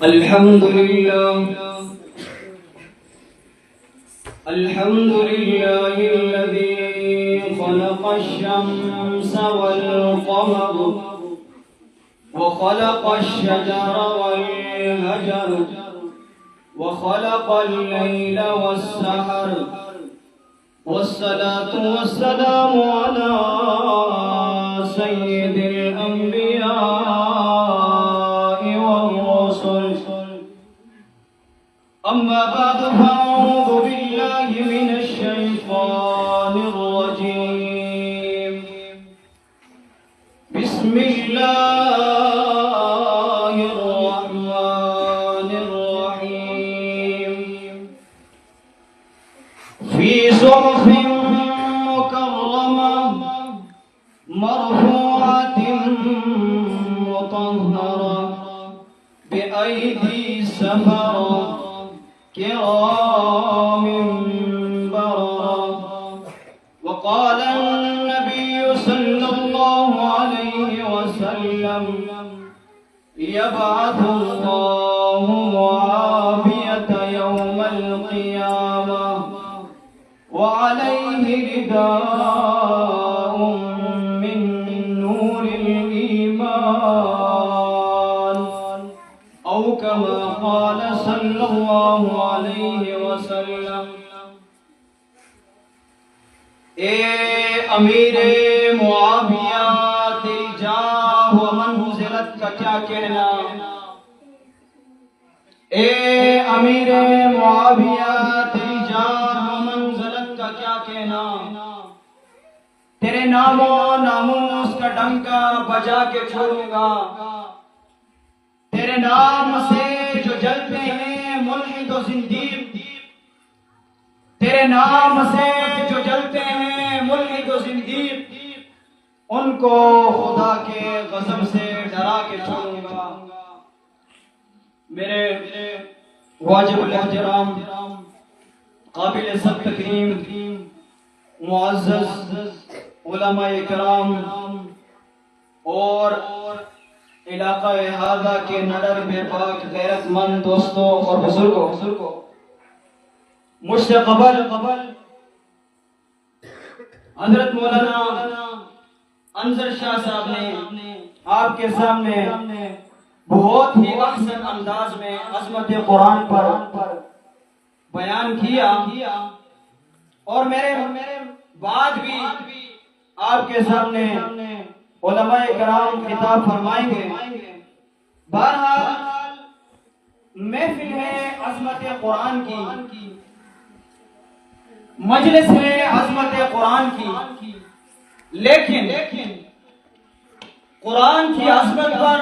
الحمد لله الذي خلق الشمس والقمر وخلق الشجر والهجر وخلق الليل والسحر والصلاة والسلام على سيد الأنبياء والرسل. أما بعد فأعوذ بالله من الشيطان الرجيم. بسم الله الرحمن الرحيم. في صحف مكرمة مرفوعة مطهرة بأيدي سفرة كرام بررة. وقال النبي صلى الله عليه وسلم: يبعث الله معافية يوم القيامة وعليه رداء من نور الإيمان، أو كما قال صلى الله عليه وسلم. اے امیر معاویہ تیری جاہ و منزلت کا کیا کہنا. اے امیر معاویہ تیری جاہ و منزلت کا کیا کہنا. تیرے نام و ناموس کا ڈنکا بجا کے چھوڑوں گا. تیرے نام سے جو جلتے ہیں ملحد و زندیق، تیرے نام سے جو جلتے ہیں ملحد و زندیق، ان کو خدا کے غضب سے ڈرا کے چھوڑوں گا. میرے واجب الاحترام قابل سب تکریم معزز علماء کرام اور علاقہ احاطہ کے نڈر بے پاک غیرت مند دوستوں اور بزرگوں، مجھ سے قبل حضرت مولانا انظر شاہ صاحب نے آپ کے سامنے بہت ہی احسن انداز میں عظمت قرآن پر بیان کیا، اور میرے بعد بھی آپ کے سامنے علماء کرام خطاب فرمائیں گے. بہرحال محفل ہے عظمت قرآن کی، مجلس ہے عظمت قرآن کی، لیکن قرآن کی عظمت پر،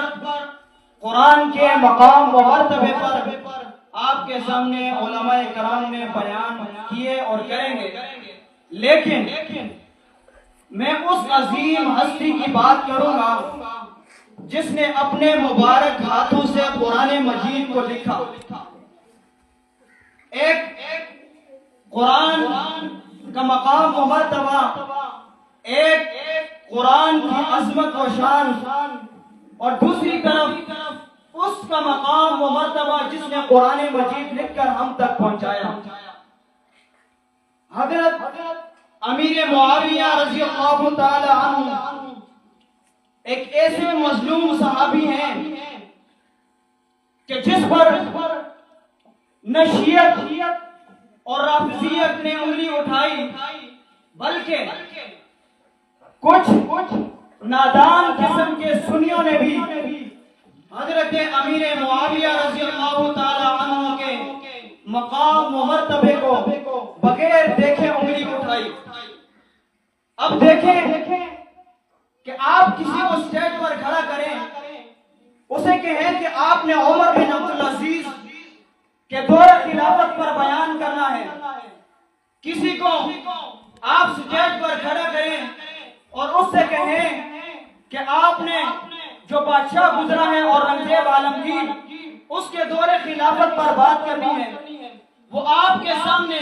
قرآن کے مقام و مرتبے پر آپ کے سامنے علماء کرام نے بیان کیے اور کریں گے. لیکن میں اس عظیم ہستی کی بات کروں گا جس نے اپنے مبارک ہاتھوں سے قرآن مجید کو لکھا. ایک قرآن کا مقام و مرتبہ، ایک قرآن کی عظمت و شان، اور دوسری طرف اس کا مقام و مرتبہ جس نے قرآن مجید لکھ کر ہم تک پہنچایا. حضرت امیر معاویہ رضی اللہ تعالی عنہ ایک ایسے مظلوم صحابی ہیں کہ جس پر نہ شیعت اور رافضیت نے انگلی اٹھائی، بلکہ کچھ نادان قسم کے سنیوں نے بھی حضرت امیر معاویہ رضی اللہ تعالی عنہ کے مقام و مرتبے کو بغیر دیکھے انگلی اٹھائی. اب دیکھیں کہ آپ کسی کو سٹیج پر کھڑا کریں، اسے کہیں کہ آپ نے عمر بن عبدالعزیز کے دور خلافت پر بیان کرنا ہے. کسی کو آپ سٹیج پر کھڑا کریں اور اس سے کہیں کہ آپ نے جو بادشاہ گزرا ہے اور رنگریب عالمگیر، اس کے دور خلافت پر بات کرنی ہے. وہ آپ کے سامنے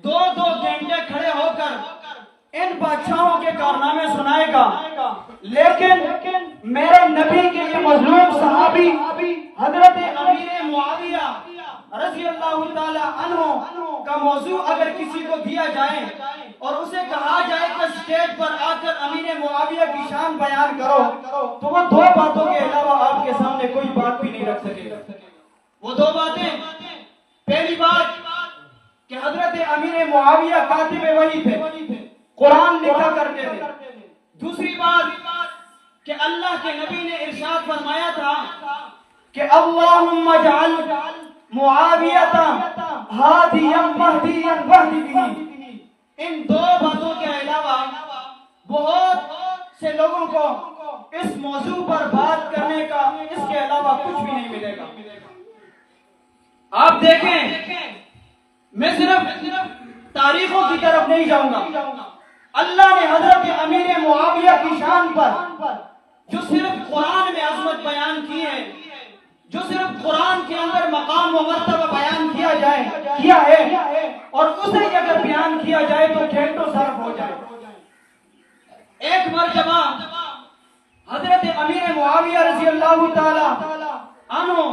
دو گھنٹے کھڑے ہو کر ان بادشاہوں کے کارنامے سنائے گا، لیکن میرے نبی کے یہ مظلوم صحابی حضرت امیر معاویہ رضی اللہ تعالی عنہ کا موضوع اگر کسی کو دیا جائے اور اسے کہا جائے کہ اسٹیج پر آ کر امیر معاویہ کی شان بیان کرو، تو وہ دو باتوں کے علاوہ آپ کے سامنے کوئی بات بھی نہیں رکھ سکے گا۔ وہ دو باتیں، پہلی بات کہ حضرت امیر معاویہ کاتب وحی تھے، قرآن لکھا کرتے تھے۔ دوسری بات کہ اللہ کے نبی نے ارشاد فرمایا تھا کہ اللہم اجعل معاویۃ ہادیا مہدیا واہد بہ۔ ان دو باتوں کے علاوہ بہت سے لوگوں کو اس موضوع پر بات کرنے کا اس کے علاوہ کچھ بھی نہیں ملے گا۔ آپ دیکھیں، میں صرف تاریخوں کی طرف نہیں جاؤں گا، اللہ نے حضرت امیر معاویہ کی شان پر جو صرف قرآن میں عظمت بیان کی ہے، جو صرف قرآن کے اندر مقام و مرتبہ بیان کیا ہے، اور اسے اگر بیان کیا جائے تو گھنٹوں صرف ہو جائے۔ ایک مرتبہ حضرت امیر معاویہ رضی اللہ تعالی عنہ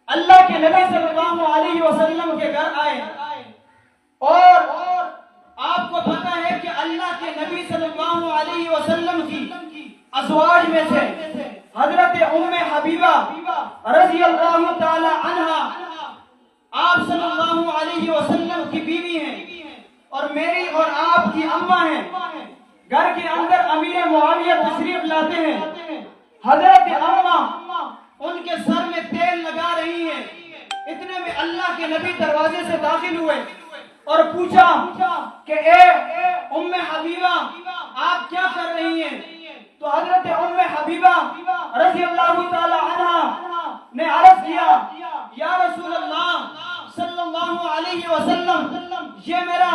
اللہ کے نبی صلی اللہ علیہ وسلم کے گھر آئے، اور آپ کو پتا ہے کہ اللہ کے نبی صلی اللہ علیہ وسلم کی ازواج میں سے حضرت ام حبیبہ رضی اللہ تعالی عنہا آپ صلی اللہ علیہ وسلم کی بیوی ہیں، اور میری اور آپ کی اماں ہیں۔ گھر کے اندر امیر معاویہ تشریف لاتے ہیں، حضرت اماں ان کے سر میں تیل لگا رہی ہیں، اتنے میں اللہ کے نبی دروازے سے داخل ہوئے اور پوچھا کہ اے ام حبیبہ آپ کیا کر رہی ہیں؟ تو حضرت ام حبیبہ رضی اللہ تعالی عنہا نے عرض کیا، یا رسول اللہ صلی اللہ علیہ وسلم، یہ میرا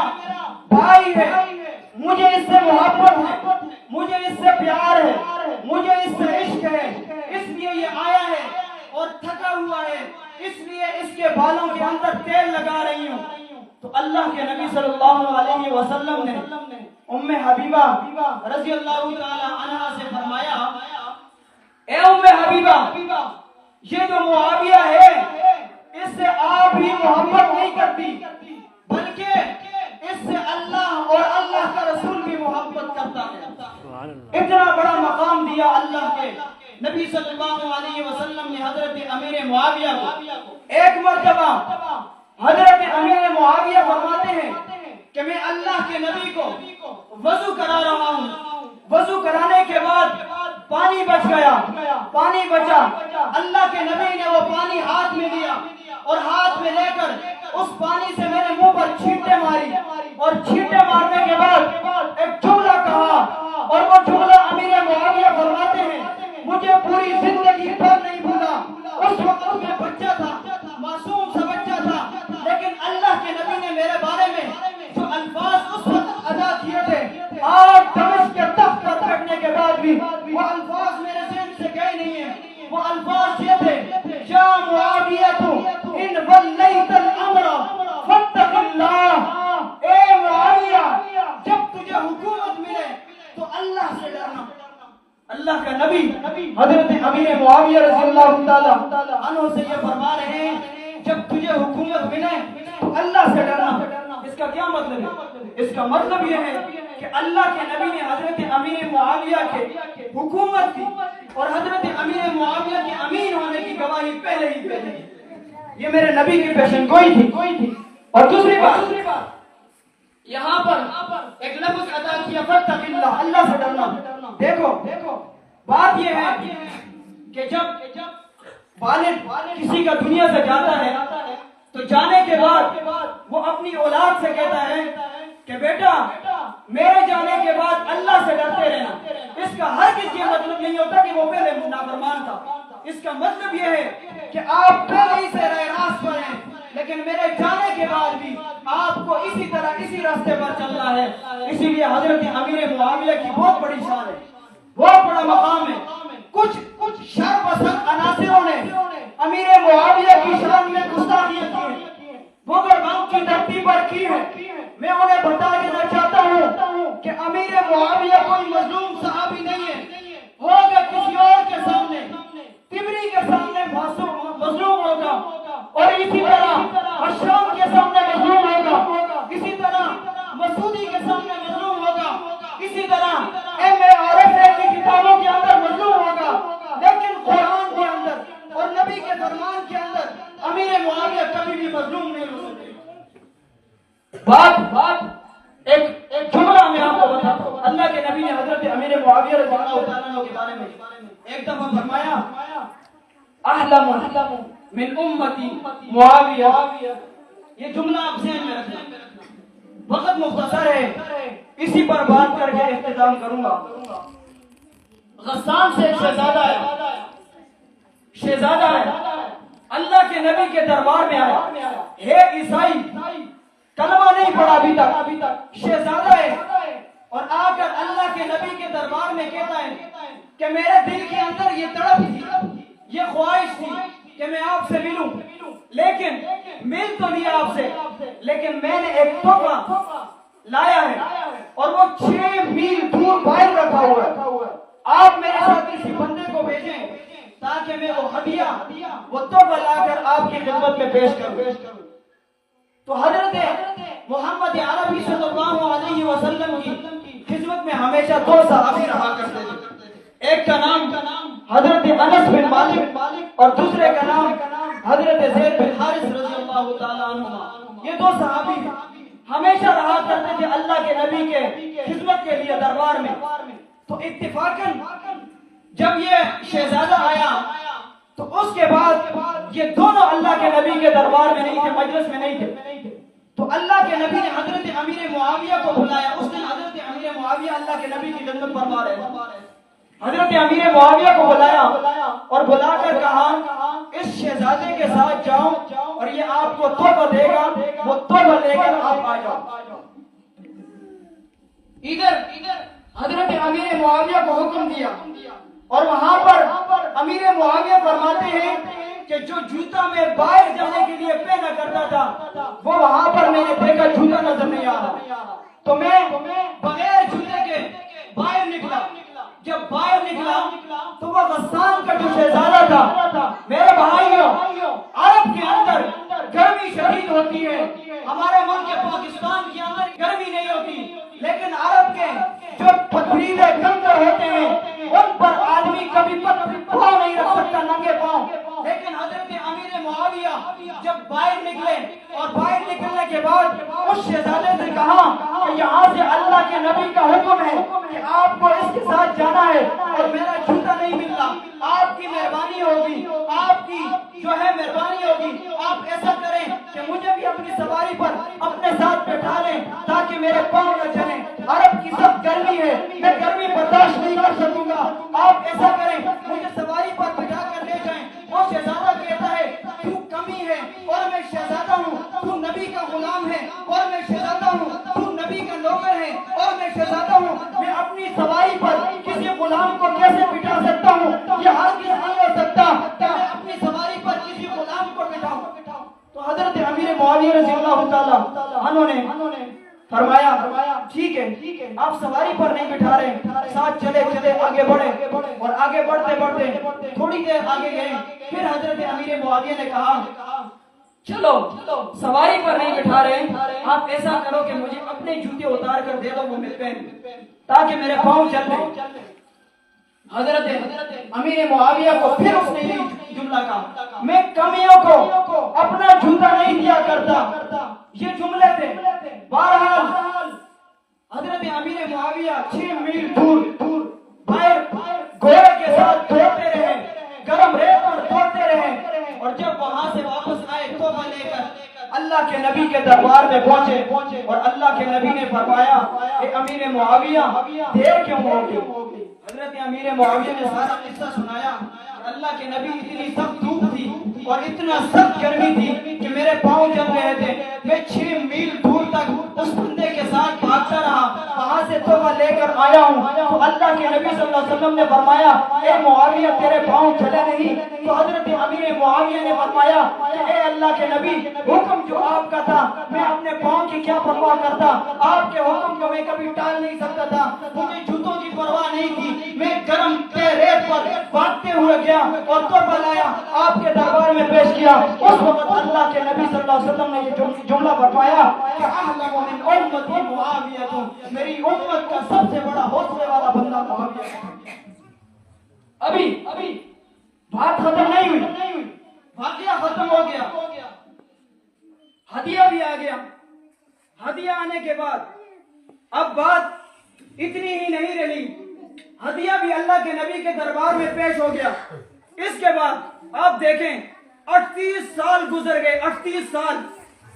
بھائی ہے، مجھے اس سے محبت ہے، مجھے اس سے پیار ہے، مجھے اس سے عشق ہے، اس لیے یہ آیا ہے اور تھکا ہوا ہے، اس لیے اس کے بالوں کے اندر تیل لگا رہی ہوں۔ تو اللہ کے نبی صلی اللہ علیہ وسلم نے ام حبیبہ رضی اللہ تعالی عنہا سے فرمایا، اے ام حبیبہ، یہ جو معاویہ ہے اس سے آپ ہی محبت نہیں کرتی، بلکہ اس سے اللہ اور اللہ کا رسول بھی محبت کرتا ہے۔ اتنا بڑا مقام دیا اللہ کے نبی صلی اللہ علیہ وسلم نے حضرت امیر معاویہ کو۔ ایک مرتبہ حضرت امیر معاویہ فرماتے ہیں کہ میں اللہ کے نبی کو وضو کرا رہا ہوں، وضو کرانے کے بعد پانی بچ گیا، پانی بچا، اللہ کے نبی نے وہ پانی ہاتھ میں لیا اور ہاتھ میں لے کر اس پانی سے میرے منہ پر چھینٹے ماری، اور چھینٹے مارنے کے بعد ایک جملہ کہا، اور وہ جملہ امیر معاویہ فرماتے ہیں مجھے پوری زندگی بھر نہیں بھولا۔ اس وقت میں بچہ تھا، معصوم سا بچہ تھا، لیکن اللہ کے نبی نے میرے بارے میں جو الفاظ اس وقت ادا کیے تھے، آج دمشق کے تخت پر بیٹھنے کے بعد بھی وہ الفاظ میرے ذہن سے گئے نہیں ہیں۔ وہ الفاظ یہ تھے، یا معاویہ ان ولیت الامر فاتق اللہ، اے معاویہ جب تجھے حکومت ملے تو اللہ سے ڈرنا۔ اللہ کا نبی حضرت امیر معاویہ رضی اللہ تعالی عنہ سے یہ فرما رہے ہیں، جب تجھے حکومت ملے تو اللہ سے ڈرنا۔ اس کا کیا مطلب ہے؟ اس کا مطلب یہ ہے کہ اللہ کے نبی نے حضرت امیر معاویہ کے حکومت کی اور حضرت امیر معاویہ کے امین ہونے کی گواہی پہلے ہی دے دی۔ یہ میرے نبی کی پیشن گوئی تھی۔ اور دوسری بات، یہاں پر ایک لفظ ادا کیا، فاتق اللہ، اللہ سے ڈرنا۔ دیکھو بات یہ ہے کہ جب والد کسی کا دنیا سے جاتا ہے تو جانے کے بعد وہ اپنی اولاد سے کہتا ہے کہ بیٹا میرے جانے کے بعد اللہ سے ڈرتے رہنا۔ اس کا ہرگز یہ مطلب نہیں ہوتا کہ وہ پہلے نافرمان تھا، اس کا مطلب یہ ہے کہ آپ پہلے ہی سے راہ راست پر ہیں، لیکن میرے جانے کے بعد بھی آپ کو اسی طرح اسی راستے پر چلنا ہے۔ اسی لیے حضرت امیر معاویہ کی بہت بڑی شان ہے، بہت بڑا مقام ہے۔ کچھ شر پسند عناصروں نے امیر معاویہ کی شان میں گستاخیاں کی ہیں، بغیر بم کی دھرتی پر کی ہے۔ میں انہیں بتا دینا چاہتا ہوں کہ امیر معاویہ کوئی مظلوم صحابی نہیں ہے، ہوگا کسی اور کے سامنے، تبری کے سامنے مظلوم ہوگا، اور اسی طرح اشرام کے سامنے مظلوم ہوگا، اسی طرح مسعودی کے سامنے مظلوم ہوگا، اسی طرح عارف کی کتابوں کے اندر مظلوم ہوگا، لیکن قرآن کے اندر اور نبی کے فرمان کے اندر امیر معاویہ کبھی بھی مظلوم نہیں ہو سکتے۔ بات ایک جملہ میں آپ کو بتاتا ہوں، اللہ کے نبی نے حضرت امیر معاویہ رضی اللہ تعالیٰ عنہ کے بارے میں ایک دفعہ فرمایا، احلم من امتی معاویہ، یہ جملہ آپ ذہن میں رکھنا، وقت مختصر ہے، اسی پر بات کر کے اختتام کروں گا۔ غسان سے ایک شہزادہ ہے، اللہ کے نبی کے دربار میں آیا، ہے عیسائی، کلمہ نہیں پڑھا ابھی تک، شہزادہ ہے، اور آ کر اللہ کے نبی کے دربار میں کہتا ہے کہ میرے دل کے اندر یہ تڑپ تھی، یہ خواہش تھی کہ میں آپ سے ملوں، لیکن مل تو لیا آپ سے، لیکن میں نے ایک تحفہ لایا ہے اور وہ 6 میل دور باہر رکھا ہوا ہے، آپ میرے ساتھ کسی بندے کو بھیجیں تاکہ میں وہ ہدیہ وہ تحفہ لا کر آپ کی خدمت میں پیش کروں۔ تو حضرت محمد عربی صلی اللہ علیہ وسلم کی خدمت میں ہمیشہ 2 صحابی رہا کرتے تھے، ایک کا نام حضرت انس بن مالک اور دوسرے کا نام حضرت زید بن حارث رضی اللہ تعالیٰ عنہ۔ یہ 2 صحابی ہمیشہ رہا کرتے تھے اللہ کے نبی کے خدمت کے لیے دربار میں۔ تو اتفاقاً جب یہ شہزادہ آیا تو اس کے بعد یہ دونوں اللہ کے نبی کے دربار میں نہیں تھے، مجلس میں نہیں تھے، تو اللہ کے نبی نے حضرت امیر معاویہ کو بلایا۔ اس نے حضرت امیر معاویہ اللہ کے نبی کی خدمت فرما رہے تھے، حضرت امیر معاویہ کو بلایا اور بلا کر کہا اس شہزادے کے ساتھ جاؤ اور یہ آپ کو تحفہ دے گا، وہ تحفہ لے کر آپ آ جاؤ۔ ادھر حضرت امیر معاویہ کو حکم دیا، اور وہاں پر امیر معاویہ فرماتے ہیں کہ جو جوتا میں باہر جانے کے لیے پہنا کرتا تھا وہ وہاں پر میں نے دیکھا جوتا نظر نہیں آ رہا، تو میں بغیر جوتے کے باہر نکلا۔ جب باہر نکلا تو وہ غسان کا جو شہزادہ تھا، میرے بھائیوں عرب کے اندر گرمی شدید ہوتی ہے، ہمارے ملک پاکستان کے اندر گرمی نہیں ہوتی، لیکن عرب کے جو پتھریلے کنکر ہوتے ہیں ان پر آدمی کبھی پاؤں نہیں رکھ سکتا، ننگے پاؤں۔ لیکن حضرت امیر معاویہ جب باہر نکلے اور باہر نکلنے کے بعد اس شہزادے سے کہا کہ یہاں سے اللہ کے نبی کا حکم ہے کہ آپ کو اس کے ساتھ جانا ہے اور میرا جوتا نہیں ملتا، آپ کی مہربانی ہوگی، آپ کی جو ہے مہربانی ہوگی، آپ ایسا کریں کہ مجھے بھی اپنی سواری پر اپنے ساتھ بٹھا لیں تاکہ میرے پاؤں نہ چلیں، عرب کی سخت گرمی ہے، میں گرمی برداشت نہیں کر سکوں گا، آپ ایسا کریں مجھے سواری پر بٹھا کر لے جائیں۔ وہ شہزادہ کہتا ہے تو کمی ہے اور میں شہزادہ ہوں، تو نبی کا غلام ہے اور میں شہزادہ ہوں، تو نبی کا نوکر ہے اور میں شہزادہ ہوں، میں اپنی سواری پر کسی غلام کو کیسے بٹھا سکتا ہوں؟ یہ ہرگز نہیں ہو سکتا کہ میں اپنی سواری پر کسی غلام کو بٹھاؤں۔ تو حضرت امیر معاویہ رضی اللہ تعالیٰ عنہ نے فرمایا ٹھیک ہے، آپ سواری پر نہیں بٹھا رہے، ساتھ چلے آگے بڑھے، اور آگے بڑھتے تھوڑی دیر آگے گئے، پھر حضرت امیر معاویہ نے کہا چلو سواری پر نہیں بٹھا رہے، آپ ایسا کرو کہ مجھے اپنے جوتے اتار کر دے دو، وہ میں پہن تاکہ میرے پاؤں چل رہے۔ حضرت امیر معاویہ کو پھر اس نے یہ جملہ کہا، میں کمیوں کو اپنا جوتا نہیں دیا کرتا، یہ جملے تھے۔ بہرحال حضرت امیر معاویہ 6 میل دور باہر گھوڑے کے ساتھ دوڑتے رہے، گرم ریت پر دوڑتے رہے، اور جب وہاں سے واپس آئے تحفہ لے کر اللہ کے نبی کے دربار میں پہنچے، اور اللہ کے نبی نے فرمایا کہ امیر معاویہ دیر کیوں ہوگی؟ حضرت امیر معاویہ نے سارا قصہ سنایا، اللہ کے نبی اتنی سخت دھوپ تھی اور اتنا سخت گرمی تھی کہ میرے پاؤں جل رہے تھے، میں 6 میل دور تک اس بندے کے ساتھ بھاگتا رہا، وہاں سے تحفہ لے کر آیا ہوں۔ تو اللہ کے نبی صلی اللہ علیہ وسلم نے فرمایا اے معاویہ تیرے پاؤں چلے نہیں؟ تو حضرت امیر معاویہ نے فرمایا کہ اے اللہ کے نبی حکم جو آپ کا تھا میں اپنے پاؤں کی کیا پرواہ کرتا، آپ کے حکم کو میں کبھی ٹال نہیں سکتا تھا، مجھے جوتوں کی پرواہ نہیں تھی، میں گرم ریت پر بھاگتے ہوئے گیا اور قربہ لایا آپ کے دربار میں پیش کیا۔ اس وقت اللہ کے نبی صلی اللہ علیہ وسلم نے یہ جملہ فرمایا کہ احلم من امتی معاویہ، میری امت کا سب سے بڑا حوصلے والا بندہ معاویہ ہے۔ ابھی بات ختم نہیں ہوئی، واقعہ ختم ہو گیا، ہدیہ بھی آ گیا۔ ہدیہ آنے کے بعد اب بات اتنی ہی نہیں رہی، ہدیہ بھی اللہ کے نبی کے دربار میں پیش ہو گیا۔ اس کے بعد آپ دیکھیں 38 سال گزر گئے،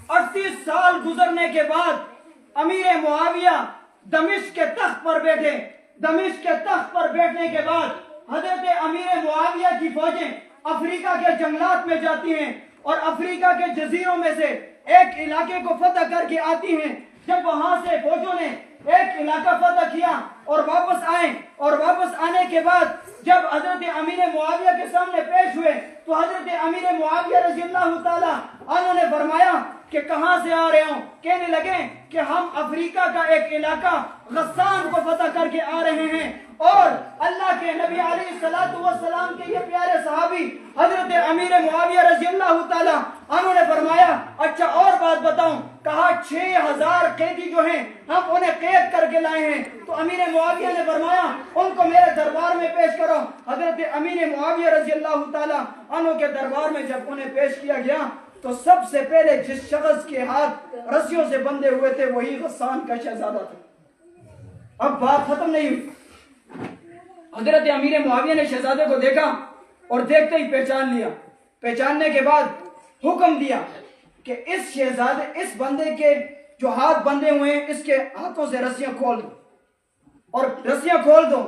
38 سال گزرنے کے بعد امیر معاویہ دمشق کے تخت پر بیٹھے۔ دمشق کے تخت پر بیٹھنے کے بعد حضرت امیر معاویہ کی فوجیں افریقہ کے جنگلات میں جاتی ہیں اور افریقہ کے جزیروں میں سے ایک علاقے کو فتح کر کے آتی ہیں۔ جب وہاں سے فوجوں نے ایک علاقہ فتح کیا اور واپس آئے، اور واپس آنے کے بعد جب حضرت امیر معاویہ کے سامنے پیش ہوئے تو حضرت امیر معاویہ رضی اللہ تعالی عنہ نے فرمایا کہ کہاں سے آ رہے ہوں؟ کہنے لگے کہ ہم افریقہ کا ایک علاقہ غسان کو فتح کر کے آ رہے ہیں۔ اور اللہ کے نبی علیہ السلام کے یہ پیارے صحابی حضرت امیر معاویہ رضی اللہ تعالی عنہ نے فرمایا اچھا اور بات بتاؤں؟ کہا 6000 قیدی جو ہیں ہم انہیں قید کر کے لائے ہیں۔ تو امیر معاویہ نے فرمایا ان کو میرے دربار میں پیش کرو۔ حضرت امیر معاویہ رضی اللہ تعالی عنہ کے دربار میں جب انہیں پیش کیا گیا تو سب سے پہلے جس شخص کے ہاتھ رسیوں سے بندھے ہوئے تھے وہی غسان کا شہزادہ تھا۔ اب بات ختم نہیں ہوئی، حضرت امیر معاویہ نے شہزادے کو دیکھا اور دیکھتے ہی پہچان لیا۔ پہچاننے کے بعد حکم دیا کہ اس بندے کے جو ہاتھ بندھے ہوئے ہیں اس کے ہاتھوں سے رسیاں کھول دو، اور رسیاں کھول دو۔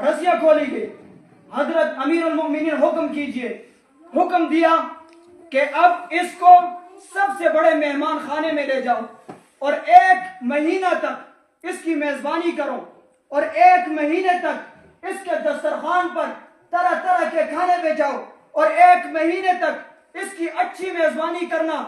رسیاں کھولی گئی۔ حضرت امیر المؤمنین حکم کیجئے، حکم دیا کہ اب اس کو سب سے بڑے مہمان خانے میں لے جاؤ اور 1 مہینہ تک اس کی میزبانی کرو، اور 1 مہینے تک اس کے دسترخوان پر طرح طرح کے کھانے بھیجاؤ جاؤ، اور 1 مہینے تک اس کی اچھی میزبانی کرنا۔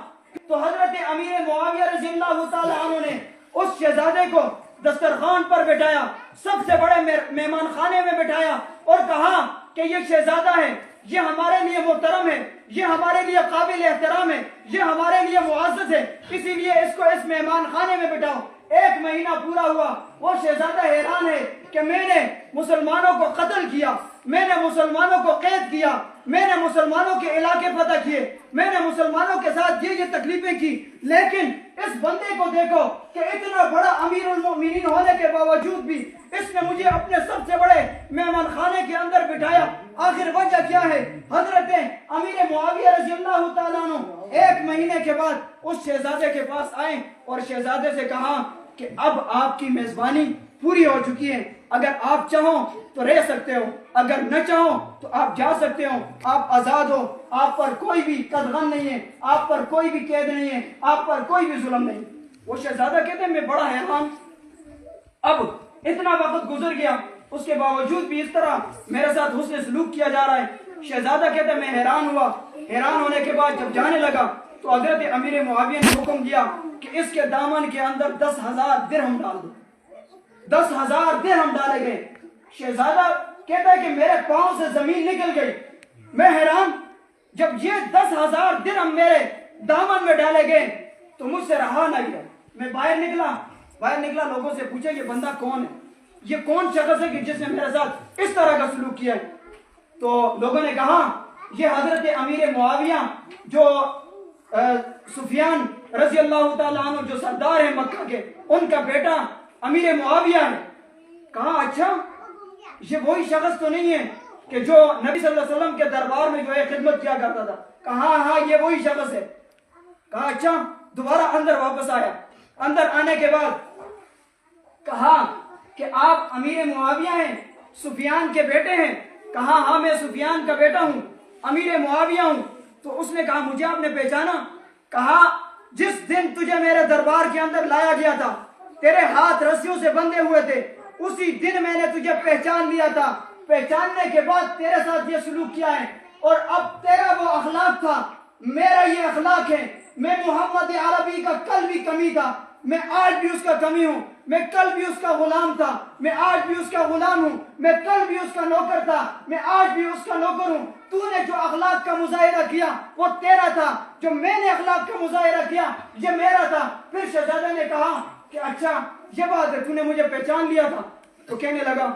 تو حضرت امیر معاویہ رضی اللہ تعالی عنہ نے اس شہزادے کو دسترخوان پر بٹھایا، سب سے بڑے مہمان خانے میں بٹھایا اور کہا کہ یہ شہزادہ ہے، یہ ہمارے لیے محترم ہے، یہ ہمارے لیے قابل احترام ہے، یہ ہمارے لیے معزز ہے، اسی لیے اس کو اس مہمان خانے میں بٹھاؤ۔ 1 مہینہ پورا ہوا، وہ شہزادہ حیران ہے کہ میں نے مسلمانوں کو قتل کیا، میں نے مسلمانوں کو قید کیا، میں نے مسلمانوں کے علاقے فتح کیے، میں نے مسلمانوں کے ساتھ یہ تکلیفیں کی، لیکن اس بندے کو دیکھو کہ اتنا بڑا امیر المؤمنین ہونے کے باوجود بھی اس نے مجھے اپنے سب سے بڑے مہمان خانے کے اندر بٹھایا، آخر وجہ کیا ہے؟ حضرت امیر معاویہ رضی اللہ تعالیٰ عنہ 1 مہینے کے بعد اس شہزادے کے پاس آئے اور شہزادے سے کہا کہ اب آپ کی میزبانی پوری ہو چکی ہے، اگر آپ چاہو تو رہ سکتے ہو، اگر نہ چاہو تو آپ جا سکتے ہو، آپ آزاد ہو، آپ پر کوئی بھی قدغن نہیں ہے، آپ پر کوئی بھی قید نہیں ہے، آپ پر کوئی بھی ظلم نہیں۔ وہ شہزادہ کہتے ہیں میں بڑا حیران، اب اتنا وقت گزر گیا اس کے باوجود بھی اس طرح میرے ساتھ حسن سلوک کیا جا رہا ہے۔ شہزادہ کہتے ہیں میں حیران ہوا، حیران ہونے کے بعد جب جانے لگا تو حضرت امیر معاویہ نے حکم دیا کہ اس کے دامن کے اندر 10,000 درہم ڈال دو۔ 10,000 درہم ڈالے گئے۔ شہزادہ کہتا ہے کہ میرے پاؤں سے زمین نکل گئی، میں حیران، جب یہ 10,000 درہم میرے دامن میں ڈالے گئے تو مجھ سے رہا نہ گیا۔ میں باہر نکلا لوگوں سے پوچھا یہ بندہ کون ہے، یہ کون شخص ہے کہ جس نے میرے ساتھ اس طرح کا سلوک کیا ہے؟ تو لوگوں نے کہا یہ حضرت امیر معاویہ جو سفیان رضی اللہ تعالیٰ عنہ جو سردار ہیں مکہ کے، ان کا بیٹا امیر معاویہ ہے۔ کہا اچھا یہ وہی شخص تو نہیں ہے کہ جو نبی صلی اللہ علیہ وسلم کے دربار میں جو ہے خدمت کیا کرتا تھا؟ کہا ہاں یہ وہی شخص ہے۔ کہا اچھا، دوبارہ اندر واپس آیا۔ اندر آنے کے بعد کہا کہ آپ امیر معاویہ ہیں، سفیان کے بیٹے ہیں؟ کہا ہاں میں سفیان کا بیٹا ہوں، امیر معاویہ ہوں۔ تو اس نے کہا مجھے آپ نے پہچانا؟ کہا جس دن تجھے میرے دربار کے اندر لایا گیا تھا تیرے ہاتھ رسیوں سے بندھے ہوئے تھے، اسی دن میں نے تجھے پہچان لیا تھا، پہچاننے کے بعد تیرے ساتھ یہ سلوک کیا ہے، اور اب تیرا وہ اخلاق تھا، میرا یہ اخلاق ہے۔ میں محمد عربی کا کل بھی کمی تھا، میں آج بھی اس کا کمی ہوں، میں کل بھی اس کا غلام تھا، میں آج بھی اس کا غلام ہوں، میں کل بھی اس کا نوکر تھا، میں آج بھی اس کا نوکر ہوں۔ تو نے جو اخلاق کا مظاہرہ کیا وہ تیرا تھا، جو میں نے اخلاق کا مظاہرہ کیا یہ میرا تھا۔ پھر شہزادہ نے کہا کہ اچھا یہ بات ہے، تو نے مجھے پہچان لیا تھا؟ تو کہنے لگا،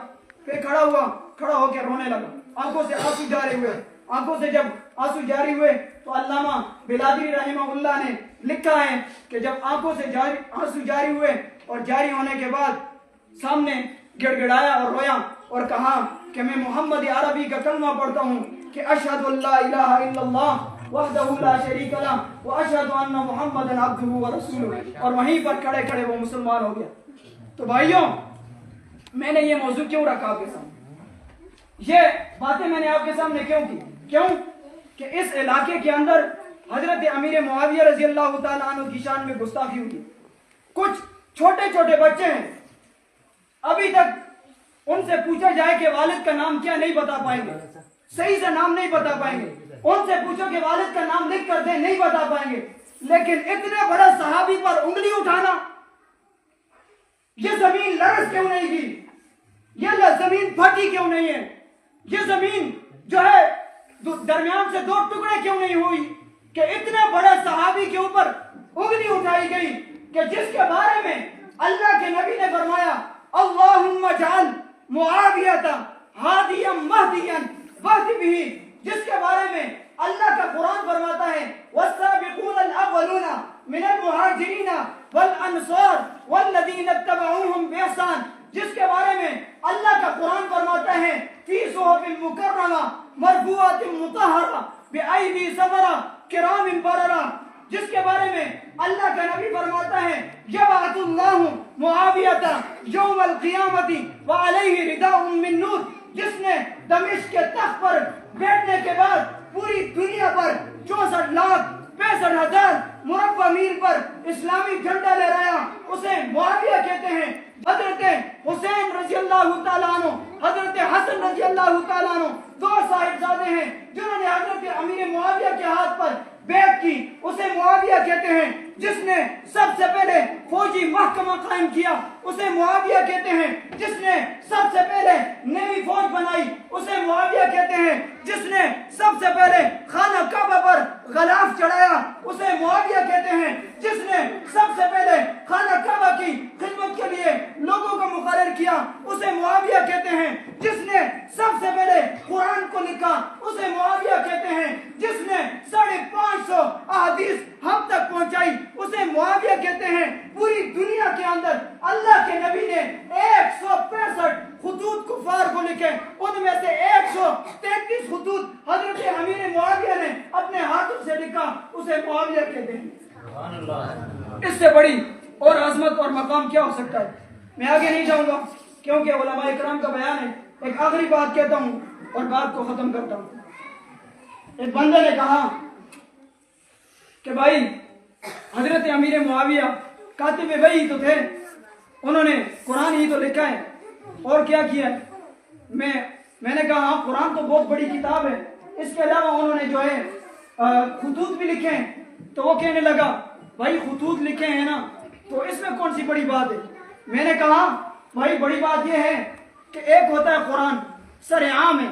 پھر کھڑا ہوا، کھڑا ہو کے رونے لگا، آنکھوں سے آنسو جاری ہوئے۔ آنکھوں سے جب آنسو جاری ہوئے تو علامہ بلادری رحمہ اللہ نے لکھا ہے کہ جب آنکھوں سے آنسو جاری ہوئے اور جاری ہونے کے بعد سامنے گڑ گڑایا اور رویا اور کہا کہ میں محمد عربی کا کلمہ پڑھتا ہوں کہ اشہد ان لا الہ الا اللہ وحدہ لا شریک لہ واشہد ان محمدا عبدہ ورسولہ، اور وہیں پر کھڑے کھڑے وہ مسلمان ہو گیا۔ تو بھائیوں، میں نے یہ موضوع کیوں رکھا آپ کے سامنے، یہ باتیں میں نے آپ کے سامنے کیوں کی؟ کیوں کہ اس علاقے کے اندر حضرت امیر معاویہ رضی اللہ تعالیٰ عنہ کی شان میں گستاخی ہوئی۔ کچھ چھوٹے چھوٹے بچے ہیں، ابھی تک ان سے پوچھا جائے کہ والد کا نام کیا، نہیں بتا پائیں گے، صحیح سے نام نہیں بتا پائیں گے۔ ان سے پوچھو کہ والد کا نام لکھ کر دیں، نہیں بتا پائیں گے۔ لیکن اتنے بڑے صحابی پر انگلی اٹھانا، یہ زمین لرز کیوں نہیں کی، یہ زمین پھٹی کیوں نہیں ہے، یہ زمین جو ہے درمیان سے دو ٹکڑے کیوں نہیں ہوئی کہ اتنے بڑے صحابی کے اوپر انگلی اٹھائی گئی کہ جس کے بارے میں اللہ کے نبی نے فرمایا اللہم اجعل معاویۃ ہادیا مہدیا واہد بہ، جس کے بارے میں اللہ کا قرآن فرماتا ہے والسابقون الاولون من المہاجرین والانصار والذین اتبعوہم باحسان، جس کے بارے میں اللہ کا قرآن فرماتا ہے فی صحف مکرمہ مرفوعۃ مطہرہ بأیدی سفرہ کرام بررہ، جس کے بارے میں اللہ کا نبی فرماتا ہے یبعث اللہ معاویۃ یوم القیامۃ وعلیہ رداء من نور، جس نے دمشق کے تخت پر بیٹھنے کے بعد پوری دنیا پر 64,65,000 مربع میل پر اسلامی جھنڈا لہرایا، اسے معاویہ کہتے ہیں۔ حضرت حسین رضی اللہ تعالیٰ عنہ، حضرت حسن رضی اللہ تعالیٰ عنہ، دو صاحبزادے ہیں جنہوں نے حضرت امیر معاویہ کے ہاتھ پر بیعت کی، اسے معاویہ کہتے ہیں۔ جس نے سب سے پہلے فوجی محکمہ قائم کیا اسے معاویہ کہتے ہیں۔ جس نے سب سے پہلے نیوی فوج بنائی اسے معاویہ کہتے ہیں۔ جس نے سب سے پہلے خانہ کعبہ پر غلاف چڑھایا اسے معاویہ کہتے ہیں۔ جس نے سب سے پہلے خانہ کعبہ کی خدمت کے لیے لوگوں کو مقرر کیا اسے معاویہ کہتے ہیں۔ جس نے سب سے پہلے قرآن کو لکھا اسے معاویہ کہتے ہیں۔ جس نے 550 احادیث ہم تک پہنچائی اسے معاویہ کہتے ہیں۔ پوری دنیا کے اندر اللہ کے نبی نے 165 خطوط کفار کو لکھے، ان میں سے 133 خطوط حضرت امیر معاویہ نے اپنے ہاتھوں سے لکھا، اسے معاویہ کہتے ہیں۔ اس سے بڑی اور عظمت اور مقام کیا ہو سکتا ہے؟ میں آگے نہیں جاؤں گا کیونکہ علماء اکرام کا بیان ہے۔ ایک آخری بات کہتا ہوں اور بات کو ختم کرتا ہوں۔ ایک بندے نے کہا کہ بھائی حضرت امیر معاویہ کاتب وحی تو تھے، انہوں نے قرآن ہی تو لکھا ہے، اور کیا کیا ہے؟ میں نے کہا ہاں قرآن تو بہت بڑی کتاب ہے، اس کے علاوہ انہوں نے جو ہے خطوط بھی لکھے ہیں۔ تو وہ کہنے لگا بھائی خطوط لکھے ہیں نا تو اس میں کون سی بڑی بات ہے؟ میں نے کہا بھائی بڑی بات یہ ہے کہ ایک ہوتا ہے قرآن سر عام ہے،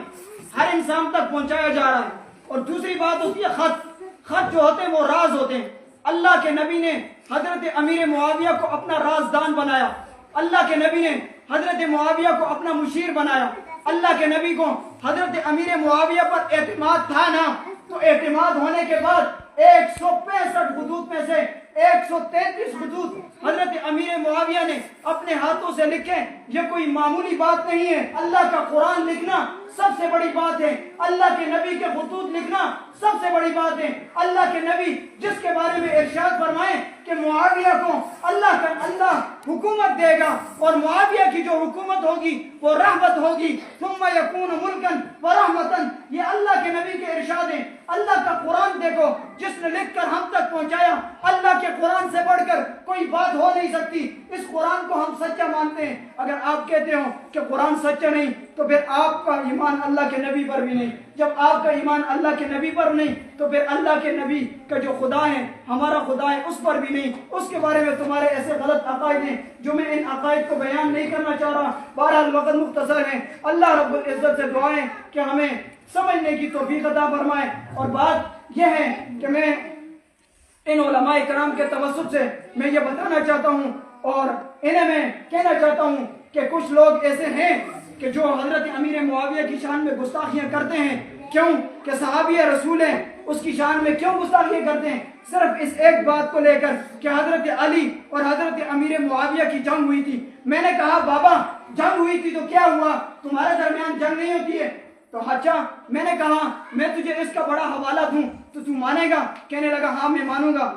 ہر انسان تک پہنچایا جا رہا ہے، اور دوسری بات ہوتی ہے خط جو ہوتے ہیں وہ راز ہوتے ہیں۔ اللہ کے نبی نے حضرت امیر معاویہ کو اپنا رازدان بنایا، اللہ کے نبی نے حضرت معاویہ کو اپنا مشیر بنایا، اللہ کے نبی کو حضرت امیر معاویہ پر اعتماد تھا نا، تو اعتماد ہونے کے بعد 165 خطوط میں سے 133 خطوط حضرت امیر معاویہ نے اپنے ہاتھوں سے لکھے۔ یہ کوئی معمولی بات نہیں ہے، اللہ کا قرآن لکھنا سب سے بڑی بات ہے، اللہ کے نبی کے خطوط لکھنا سب سے بڑی بات ہے۔ اللہ کے نبی جس کے بارے میں ارشاد فرمائیں کہ معاویہ کو اللہ حکومت دے گا، اور معاویہ کی جو حکومت ہوگی وہ رحمت ہوگی، ثم یکون ملکا ورحمتا، یہ اللہ کے نبی کے ارشاد ہیں۔ اللہ کا قرآن دیکھو جس جس نے لکھ کر ہم تک پہنچایا، اللہ کے قرآن سے بڑھ کر کوئی بات ہو نہیں سکتی۔ اس قرآن کو ہم سچا مانتے ہیں۔ اگر آپ کہتے ہو کہ قرآن سچا نہیں تو پھر آپ کا ایمان اللہ کے نبی پر بھی نہیں۔ جب آپ کا ایمان اللہ کے نبی پر نہیں تو پھر اللہ کے نبی کا جو خدا ہے، ہمارا خدا ہے، اس پر بھی نہیں۔ اس کے بارے میں تمہارے ایسے غلط عقائد ہیں جو میں ان عقائد کو بیان نہیں کرنا چاہ رہا۔ بہرحال وقت مختصر ہے۔ اللہ رب العزت سے دعائیں کہ ہمیں سمجھنے کی توفیق عطا فرمائے۔ اور بات یہ ہے کہ میں ان علماء کرام کے توسط سے میں یہ بتانا چاہتا ہوں اور انہیں میں کہنا چاہتا ہوں کہ کچھ لوگ ایسے ہیں کہ جو حضرت امیر معاویہ کی شان میں گستاخیاں کرتے ہیں۔ کیوں کہ صحابی رسول ہیں، اس کی شان میں کیوں گستاخیاں کرتے ہیں؟ صرف اس ایک بات کو لے کر کہ حضرت علی اور حضرت امیر معاویہ کی جنگ ہوئی تھی۔ میں نے کہا بابا جنگ ہوئی تھی تو کیا ہوا، تمہارے درمیان جنگ نہیں ہوتی ہے؟ تو اچھا، میں نے کہا میں تجھے اس کا بڑا حوالہ دوں تو تو مانے گا؟ کہنے لگا ہاں میں مانوں گا۔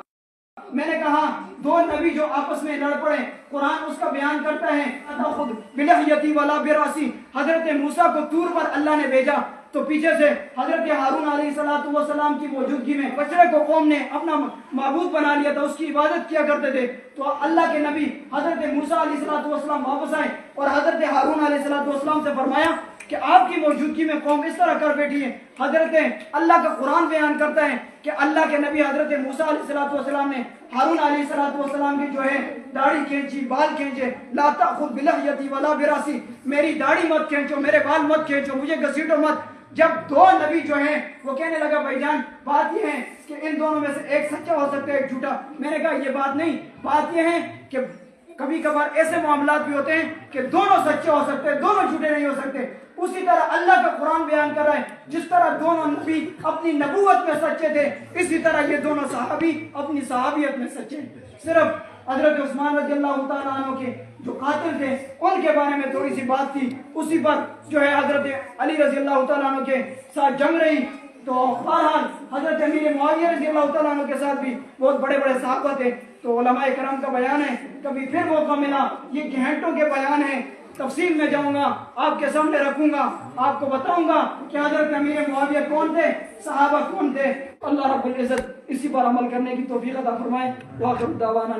میں نے کہا دو نبی جو آپس میں لڑ پڑے، قرآن اس کا بیان کرتا ہے خود بلحیتی والا براسی، حضرت موسیٰ کو طور پر اللہ نے بھیجا تو پیچھے سے حضرت ہارون علیہ السلام کی موجودگی میں بچڑے کو قوم نے اپنا معبود بنا لیا تھا، اس کی عبادت کیا کرتے تھے۔ تو اللہ کے نبی حضرت موسیٰ علیہ السلام واپس آئے اور حضرت ہارون علیہ السلام سے فرمایا کہ آپ کی موجودگی میں قوم اس طرح کر بیٹھی ہے۔ حضرت اللہ کا قرآن بیان کرتا ہے کہ اللہ کے نبی حضرت موسیٰ علیہ السلام نے ہارون علیہ السلام کی جو ہے داڑھی کھینچی، بال کھینچے، لا تأخذ بلحیتی ولا براسی، میری داڑھی مت کھینچو، میرے بال مت کھینچو، مجھے گھسیٹو مت۔ جب دو نبی جو ہیں وہ کہنے لگا بھائی جان بات یہ ہے کہ ان دونوں میں سے ایک سچا ہو سکتا ہے ایک جھوٹا۔ میں نے کہا یہ بات نہیں، بات یہ ہے کہ کبھی کبھار ایسے معاملات بھی ہوتے ہیں کہ دونوں سچے ہو سکتے ہیں، دونوں جھوٹے نہیں ہو سکتے۔ اسی طرح اللہ کا قرآن بیان کر رہا ہے جس طرح دونوں نبی اپنی نبوت میں سچے تھے، اسی طرح یہ دونوں صحابی اپنی صحابیت میں سچے ہیں۔ صرف حضرت عثمان رضی اللہ تعالیٰ عنہ کے جو قاتل تھے ان کے بارے میں تھوڑی سی بات تھی، اسی پر جو ہے حضرت علی رضی اللہ تعالیٰ عنہ کے ساتھ جنگ رہی۔ تو بہرحال حضرت امیر معاویہ رضی اللہ تعالیٰ عنہ کے ساتھ بھی بہت بڑے بڑے صحابہ تھے۔ تو علماء کرام کا بیان ہے، کبھی پھر موقع ملا، یہ گھنٹوں کے بیان ہیں، تفصیل میں جاؤں گا، آپ کے سامنے رکھوں گا، آپ کو بتاؤں گا کہ حضرت امیر معاویہ کون تھے، صحابہ کون تھے۔ اللہ رب العزت اسی پر عمل کرنے کی توفیق عطا فرمائے۔ وآخر دعوانا